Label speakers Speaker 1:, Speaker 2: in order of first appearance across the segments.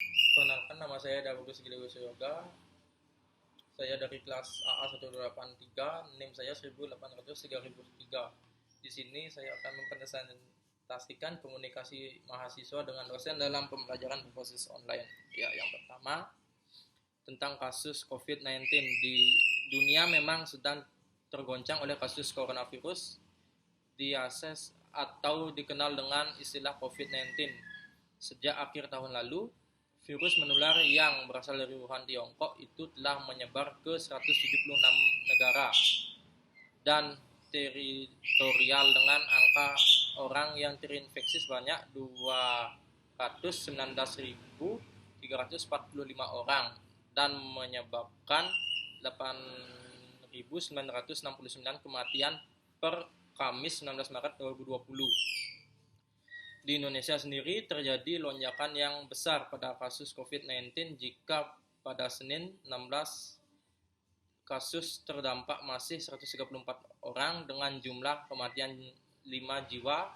Speaker 1: Perkenalkan, nama saya Dabagus Gili Yoga. Saya dari kelas AA 183, NIM saya 1803003. Di sini saya akan mempresentasikan komunikasi mahasiswa dengan dosen dalam pembelajaran berbasis online. Ya, yang pertama tentang kasus COVID-19 di dunia memang sedang tergoncang oleh kasus coronavirus diakses atau dikenal dengan istilah COVID-19. Sejak akhir tahun lalu, virus menular yang berasal dari Wuhan, Tiongkok itu telah menyebar ke 176 negara dan teritorial dengan angka orang yang terinfeksi sebanyak 219.345 orang dan menyebabkan 8.969 kematian per Kamis 19 Maret 2020. Di Indonesia sendiri terjadi lonjakan yang besar pada kasus COVID-19 jika pada Senin 16 kasus terdampak masih 134 orang dengan jumlah kematian 5 jiwa.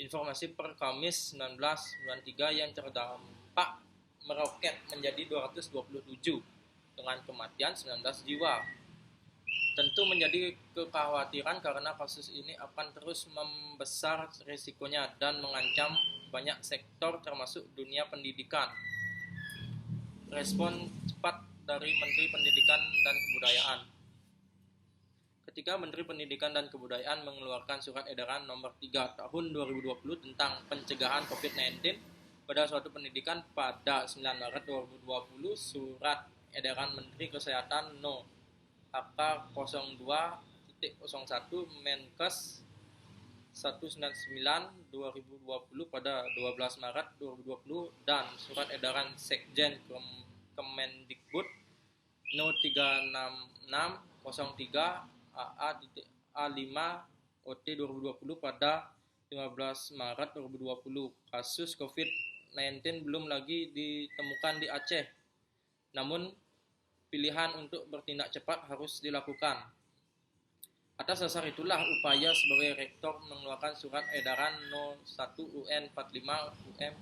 Speaker 1: Informasi per Kamis 1993 yang terdampak meroket menjadi 227 dengan kematian 19 jiwa. Tentu menjadi kekhawatiran karena kasus ini akan terus membesar risikonya dan mengancam banyak sektor termasuk dunia pendidikan. Respon cepat dari Menteri Pendidikan dan Kebudayaan. Ketika Menteri Pendidikan dan Kebudayaan mengeluarkan surat edaran nomor 3 tahun 2020 tentang pencegahan COVID-19 pada suatu pendidikan pada 9 Maret 2020, surat edaran Menteri Kesehatan No. AK02.01 Menkes 199/2020 pada 12 Maret 2020 dan surat edaran Sekjen Kemendikbud No 36603 AA.A5 OT 2020 pada 15 Maret 2020. Kasus COVID-19 belum lagi ditemukan di Aceh. Namun pilihan untuk bertindak cepat harus dilakukan. Atas dasar itulah upaya sebagai rektor mengeluarkan surat edaran No. 1 UN 45 UM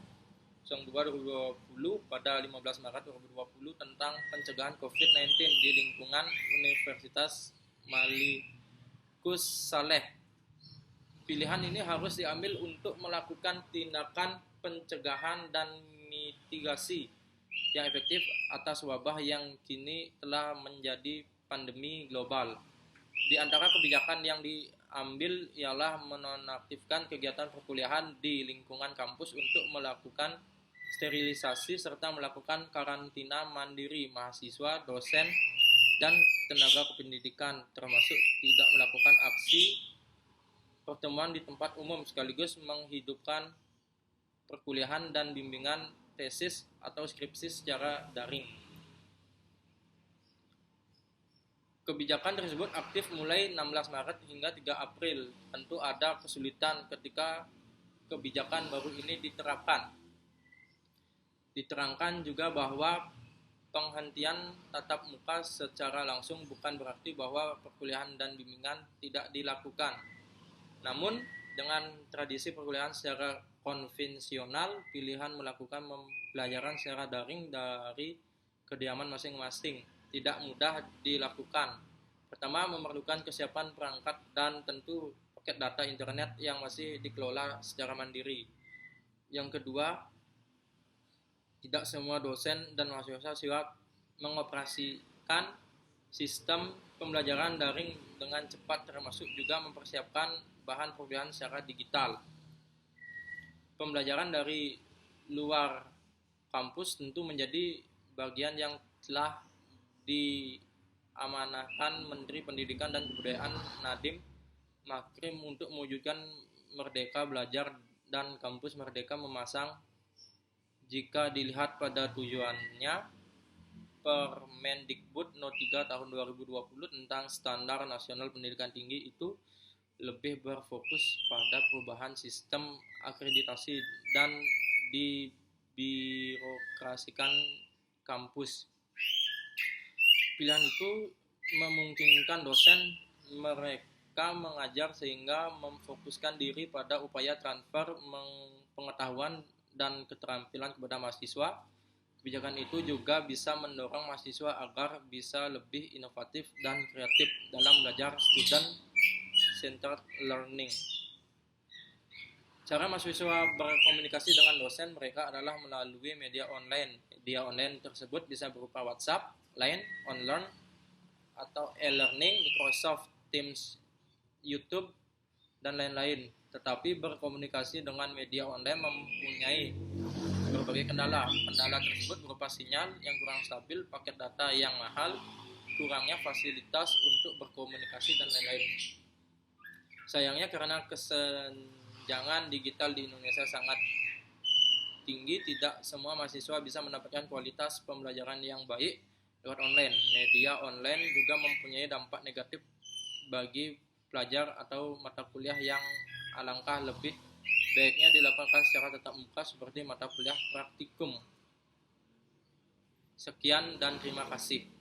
Speaker 1: 02/2020 pada 15 Maret 2020 tentang pencegahan COVID-19 di lingkungan Universitas Malikus Saleh. Pilihan ini harus diambil untuk melakukan tindakan pencegahan dan mitigasi yang efektif atas wabah yang kini telah menjadi pandemi global. Di antara kebijakan yang diambil ialah menonaktifkan kegiatan perkuliahan di lingkungan kampus untuk melakukan sterilisasi serta melakukan karantina mandiri mahasiswa, dosen, dan tenaga kependidikan, termasuk tidak melakukan aksi pertemuan di tempat umum sekaligus menghidupkan perkuliahan dan bimbingan tesis atau skripsi secara daring. Kebijakan tersebut aktif mulai 16 Maret hingga 3 April. Tentu ada kesulitan ketika kebijakan baru ini diterapkan. Diterangkan juga bahwa penghentian tatap muka secara langsung bukan berarti bahwa perkuliahan dan bimbingan tidak dilakukan. Namun, dengan tradisi perkuliahan secara konvensional, pilihan melakukan pembelajaran secara daring dari kediaman masing-masing tidak mudah dilakukan. Pertama, memerlukan kesiapan perangkat dan tentu paket data internet yang masih dikelola secara mandiri. Yang kedua, tidak semua dosen dan mahasiswa siap mengoperasikan sistem pembelajaran daring dengan cepat, termasuk juga mempersiapkan bahan perkuliahan secara digital. Pembelajaran dari luar kampus tentu menjadi bagian yang telah diamanahkan Menteri Pendidikan dan Kebudayaan Nadiem Makarim untuk mewujudkan Merdeka Belajar dan Kampus Merdeka Memasang. Jika dilihat pada tujuannya, Permendikbud No 3 tahun 2020 tentang Standar Nasional Pendidikan Tinggi itu lebih berfokus pada perubahan sistem akreditasi dan dibirokrasikan kampus. Pilihan itu memungkinkan dosen mereka mengajar sehingga memfokuskan diri pada upaya transfer pengetahuan dan keterampilan kepada mahasiswa, Kebijakan itu juga bisa mendorong mahasiswa agar bisa lebih inovatif dan kreatif dalam belajar student-centered learning. Cara mahasiswa berkomunikasi dengan dosen mereka adalah melalui media online. Media online tersebut bisa berupa WhatsApp, Line, OnLearn, atau e-learning, Microsoft Teams, YouTube, dan lain-lain. Tetapi berkomunikasi dengan media online mempunyai berbagai kendala. Kendala tersebut berupa sinyal yang kurang stabil, paket data yang mahal, kurangnya fasilitas untuk berkomunikasi, dan lain-lain. Sayangnya karena kesenjangan digital di Indonesia sangat tinggi, tidak semua mahasiswa bisa mendapatkan kualitas pembelajaran yang baik lewat online. Media online juga mempunyai dampak negatif bagi pelajar atau mata kuliah yang alangkah lebih baiknya dilakukan secara tatap muka seperti mata kuliah praktikum. Sekian dan terima kasih.